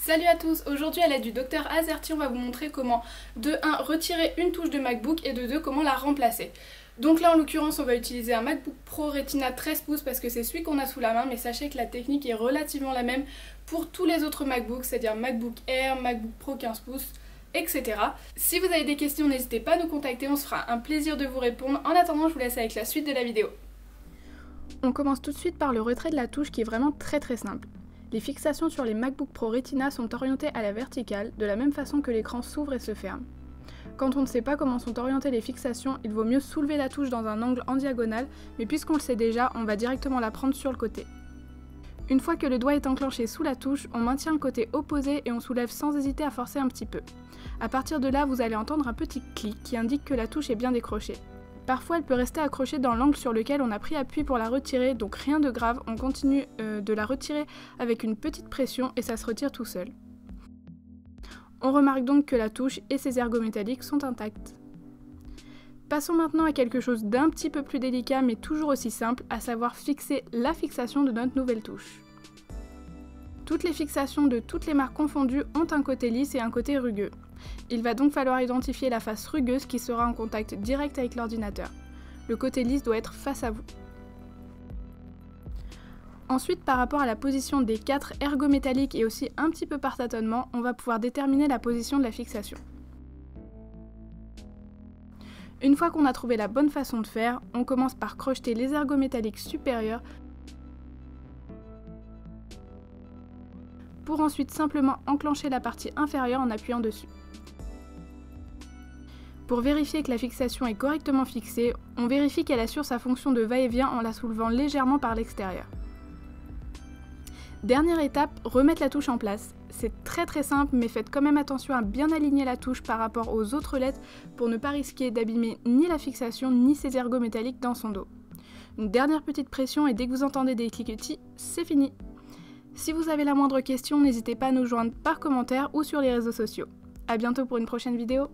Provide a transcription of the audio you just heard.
Salut à tous, aujourd'hui à l'aide du Dr Azerty on va vous montrer comment de 1 retirer une touche de MacBook et de 2 comment la remplacer. Donc là en l'occurrence on va utiliser un MacBook Pro Retina 13 pouces parce que c'est celui qu'on a sous la main, mais sachez que la technique est relativement la même pour tous les autres MacBooks, c'est-à-dire MacBook Air, MacBook Pro 15 pouces, etc. Si vous avez des questions n'hésitez pas à nous contacter, on se fera un plaisir de vous répondre. En attendant je vous laisse avec la suite de la vidéo. On commence tout de suite par le retrait de la touche qui est vraiment très simple. Les fixations sur les MacBook Pro Retina sont orientées à la verticale, de la même façon que l'écran s'ouvre et se ferme. Quand on ne sait pas comment sont orientées les fixations, il vaut mieux soulever la touche dans un angle en diagonale, mais puisqu'on le sait déjà, on va directement la prendre sur le côté. Une fois que le doigt est enclenché sous la touche, on maintient le côté opposé et on soulève sans hésiter à forcer un petit peu. À partir de là, vous allez entendre un petit clic qui indique que la touche est bien décrochée. Parfois, elle peut rester accrochée dans l'angle sur lequel on a pris appui pour la retirer, donc rien de grave, on continue de la retirer avec une petite pression et ça se retire tout seul. On remarque donc que la touche et ses ergots métalliques sont intacts. Passons maintenant à quelque chose d'un petit peu plus délicat mais toujours aussi simple, à savoir fixer la fixation de notre nouvelle touche. Toutes les fixations de toutes les marques confondues ont un côté lisse et un côté rugueux. Il va donc falloir identifier la face rugueuse qui sera en contact direct avec l'ordinateur. Le côté lisse doit être face à vous. Ensuite, par rapport à la position des 4 ergots métalliques et aussi un petit peu par tâtonnement, on va pouvoir déterminer la position de la fixation. Une fois qu'on a trouvé la bonne façon de faire, on commence par crocheter les ergots métalliques supérieurs pour ensuite simplement enclencher la partie inférieure en appuyant dessus. Pour vérifier que la fixation est correctement fixée, on vérifie qu'elle assure sa fonction de va-et-vient en la soulevant légèrement par l'extérieur. Dernière étape, remettre la touche en place. C'est très simple, mais faites quand même attention à bien aligner la touche par rapport aux autres lettres pour ne pas risquer d'abîmer ni la fixation ni ses ergots métalliques dans son dos. Une dernière petite pression et dès que vous entendez des cliquetis, c'est fini. Si vous avez la moindre question, n'hésitez pas à nous joindre par commentaire ou sur les réseaux sociaux. A bientôt pour une prochaine vidéo.